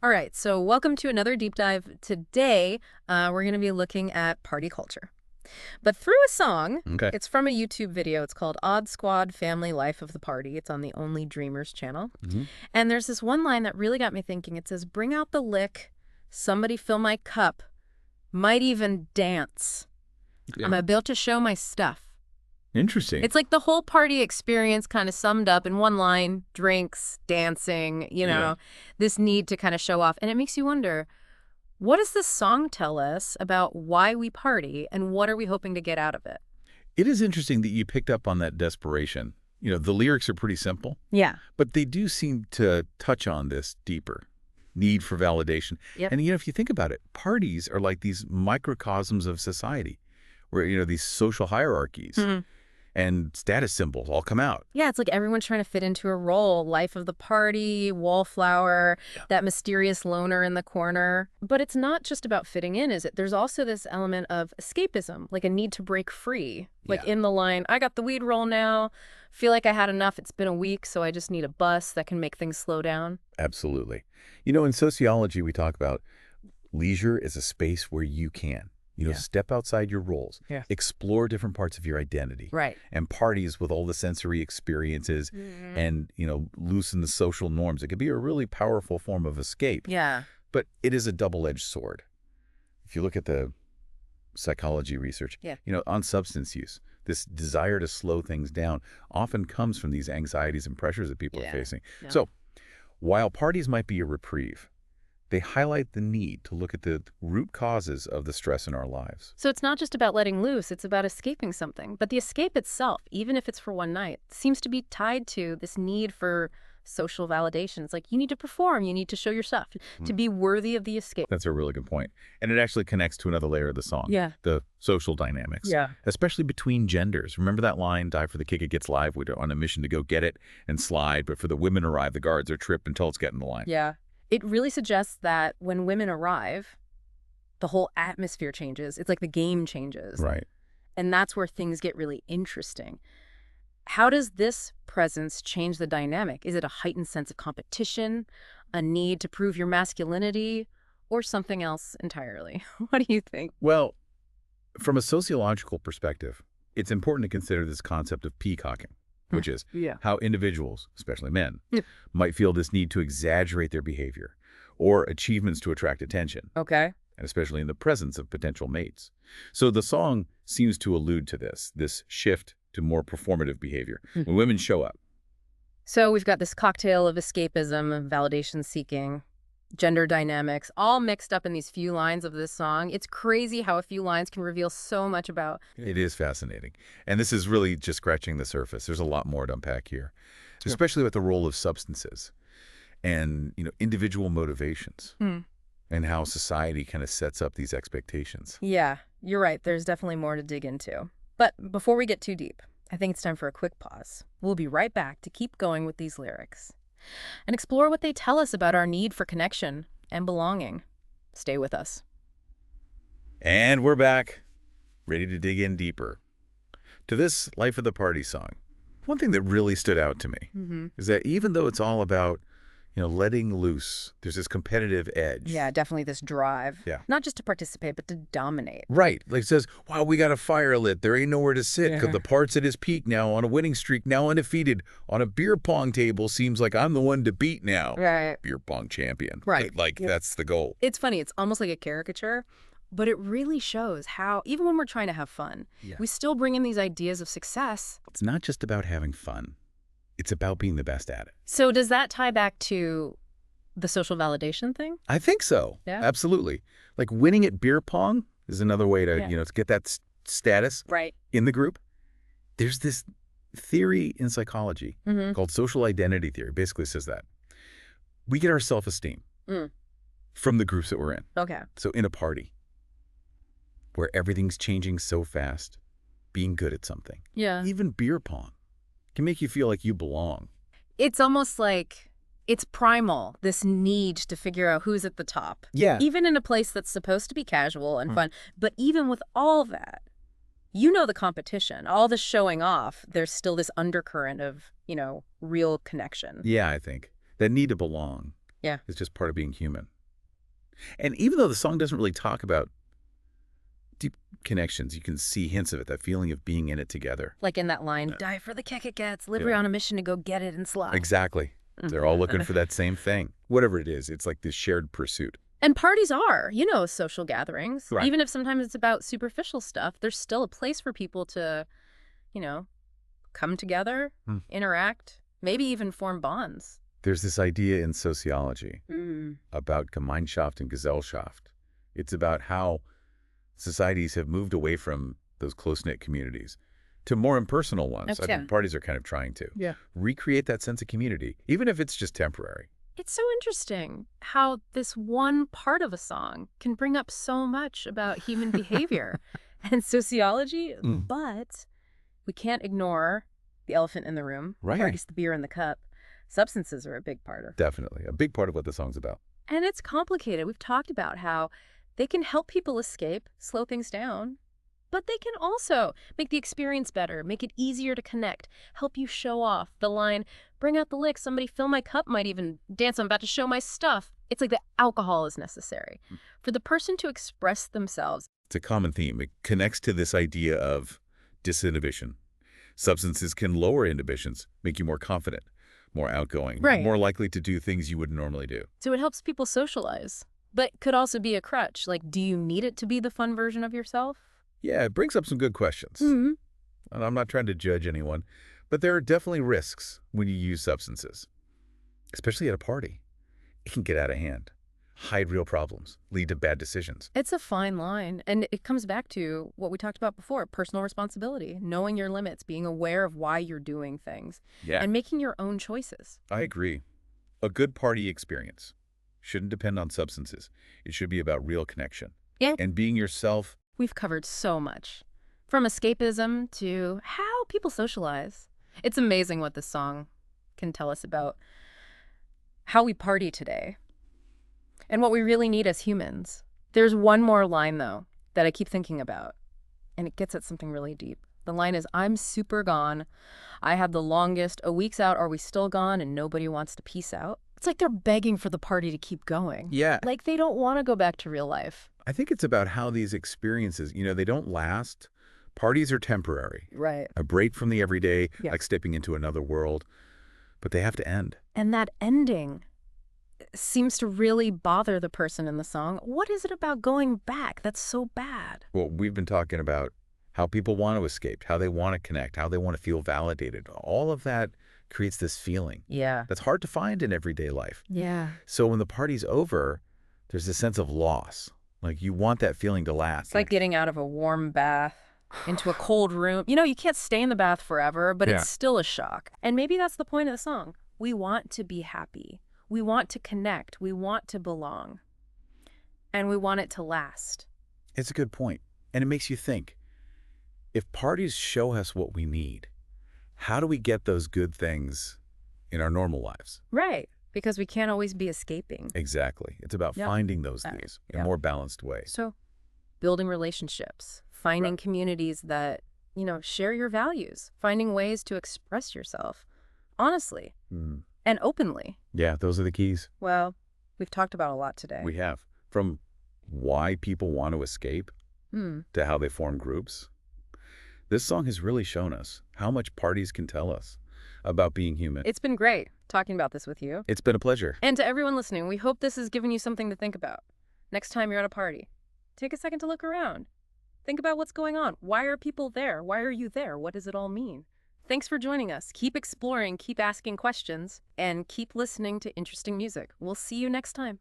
All right, so welcome to another deep dive. Today, we're going to be looking at party culture, but through a song. Okay. It's from a YouTube video. It's called Odd Squad Family Life of the Party. It's on the Only Dreamers channel. Hmm. And there's this one line that really got me thinking. It says, "Bring out the lick, somebody fill my cup, might even dance. I'm Yeah. about to show my stuff." Interesting. It's like the whole party experience kind of summed up in one line: drinks, dancing, Yeah. this need to kind of show off. And it makes you wonder, what does this song tell us about why we party and what are we hoping to get out of it? It is interesting that you picked up on that desperation. The lyrics are pretty simple, Yeah. but they do seem to touch on this deeper need for validation. Yep. And, if you think about it, parties are like these microcosms of society where, these social hierarchies Mhm. and status symbols all come out. Yeah, it's like everyone's trying to fit into a role. Life of the party, wallflower, Yeah. that mysterious loner in the corner. But it's not just about fitting in, is it? There's also this element of escapism, like a need to break free. Like Yeah. in the line, "I got the weed roll now. Feel like I had enough. It's been a week, so I just need a bus that can make things slow down." Absolutely. In sociology, we talk about leisure is a space where you can. Yeah. Step outside your roles, Yeah. explore different parts of your identity, Right. and parties with all the sensory experiences and, loosen the social norms. It could be a really powerful form of escape, Yeah. but it is a double-edged sword. If you look at the psychology research, Yeah. on substance use, this desire to slow things down often comes from these anxieties and pressures that people Yeah. are facing. Yeah. So while parties might be a reprieve, they highlight the need to look at the root causes of the stress in our lives. So it's not just about letting loose, it's about escaping something. But the escape itself, even if it's for one night, seems to be tied to this need for social validation. It's like you need to perform, you need to show your stuff to be worthy of the escape. That's a really good point. And it actually connects to another layer of the song, Yeah. the social dynamics, Yeah. especially between genders. Remember that line, "Die for the kick, it gets live. We're on a mission to go get it and slide, but for the women arrive, the guards are tripped until it's getting the line." Yeah. It really suggests that when women arrive, the whole atmosphere changes. It's like the game changes. Right. And that's where things get really interesting. How does this presence change the dynamic? Is it a heightened sense of competition, a need to prove your masculinity, or something else entirely? What do you think? Well, from a sociological perspective, it's important to consider this concept of peacocking, which is Yeah. how individuals, especially men, Yeah. might feel this need to exaggerate their behavior or achievements to attract attention, Okay. and especially in the presence of potential mates. So the song seems to allude to this shift to more performative behavior when women show up. So we've got this cocktail of escapism, validation seeking, gender dynamics, all mixed up in these few lines of this song. It's crazy how a few lines can reveal so much about. It is fascinating. And this is really just scratching the surface. There's a lot more to unpack here, especially with the role of substances and, individual motivations and how society kind of sets up these expectations. Yeah, you're right. There's definitely more to dig into. But before we get too deep, I think it's time for a quick pause. We'll be right back to keep going with these lyrics and explore what they tell us about our need for connection and belonging. Stay with us. And we're back, ready to dig in deeper to this Life of the Party song. One thing that really stood out to me is that even though it's all about, letting loose, there's this competitive edge. Yeah, definitely this drive. Yeah. Not just to participate, but to dominate. Right. Like it says, wow, we got a fire lit. There ain't nowhere to sit because the part's at his peak now, on a winning streak, now undefeated. On a beer pong table, seems like I'm the one to beat now. Right. Beer pong champion. Right. Like that's the goal. It's funny. It's almost like a caricature, but it really shows how, even when we're trying to have fun, we still bring in these ideas of success. It's not just about having fun. It's about being the best at it. So does that tie back to the social validation thing? I think so. Yeah. Absolutely. Like winning at beer pong is another way to, Yeah. to get that status Right. in the group. There's this theory in psychology called social identity theory. Basically says that we get our self-esteem from the groups that we're in. Okay. So in a party where everything's changing so fast, being good at something, Yeah. even beer pong, can make you feel like you belong. It's almost like it's primal, this need to figure out who's at the top. Yeah. Even in a place that's supposed to be casual and fun. But even with all that, the competition, all the showing off, there's still this undercurrent of, real connection. Yeah, I think. That need to belong. Yeah. It's just part of being human. And even though the song doesn't really talk about deep connections, you can see hints of it, that feeling of being in it together. Like in that line, die for the kick it gets, live on a mission to go get it and slide. Exactly. They're all looking for that same thing. Whatever it is, it's like this shared pursuit. And parties are, social gatherings. Right. Even if sometimes it's about superficial stuff, there's still a place for people to, come together, interact, maybe even form bonds. There's this idea in sociology about Gemeinschaft and Gesellschaft. It's about how societies have moved away from those close-knit communities to more impersonal ones. I think parties are kind of trying to recreate that sense of community, even if it's just temporary. It's so interesting how this one part of a song can bring up so much about human behavior and sociology, but we can't ignore the elephant in the room, or at least the beer in the cup. Substances are a big part of it. Definitely. A big part of what the song's about. And it's complicated. We've talked about how they can help people escape, slow things down, but they can also make the experience better, make it easier to connect, help you show off. The line, bring out the lick, somebody fill my cup, might even dance, I'm about to show my stuff. It's like the alcohol is necessary for the person to express themselves. It's a common theme. It connects to this idea of disinhibition. Substances can lower inhibitions, make you more confident, more outgoing, more likely to do things you wouldn't normally do. So it helps people socialize, but could also be a crutch. Like, do you need it to be the fun version of yourself? Yeah, it brings up some good questions. And I'm not trying to judge anyone, but there are definitely risks when you use substances, especially at a party. It can get out of hand, hide real problems, lead to bad decisions. It's a fine line, and it comes back to what we talked about before, personal responsibility, knowing your limits, being aware of why you're doing things, and making your own choices. I agree. A good party experience shouldn't depend on substances. It should be about real connection. And being yourself. We've covered so much, from escapism to how people socialize. It's amazing what this song can tell us about how we party today and what we really need as humans. There's one more line, though, that I keep thinking about, and it gets at something really deep. The line is, I'm super gone. I had the longest. A week's out. Are we still gone? And nobody wants to peace out. It's like they're begging for the party to keep going. Yeah. Like they don't want to go back to real life. I think it's about how these experiences, they don't last. Parties are temporary. Right. A break from the everyday, like stepping into another world. But they have to end. And that ending seems to really bother the person in the song. What is it about going back that's so bad? Well, we've been talking about how people want to escape, how they want to connect, how they want to feel validated. All of that creates this feeling that's hard to find in everyday life. Yeah. So when the party's over, there's a sense of loss. Like you want that feeling to last. It's like getting out of a warm bath into a cold room. You can't stay in the bath forever, but it's still a shock. And maybe that's the point of the song. We want to be happy. We want to connect. We want to belong. And we want it to last. It's a good point. And it makes you think, if parties show us what we need, how do we get those good things in our normal lives? Right. Because we can't always be escaping. Exactly. It's about finding those things in a more balanced way. So building relationships, finding communities that, share your values, finding ways to express yourself honestly and openly. Yeah, those are the keys. Well, we've talked about a lot today. We have. From why people want to escape to how they form groups. This song has really shown us how much parties can tell us about being human. It's been great talking about this with you. It's been a pleasure. And to everyone listening, we hope this has given you something to think about. Next time you're at a party, take a second to look around. Think about what's going on. Why are people there? Why are you there? What does it all mean? Thanks for joining us. Keep exploring, keep asking questions, and keep listening to interesting music. We'll see you next time.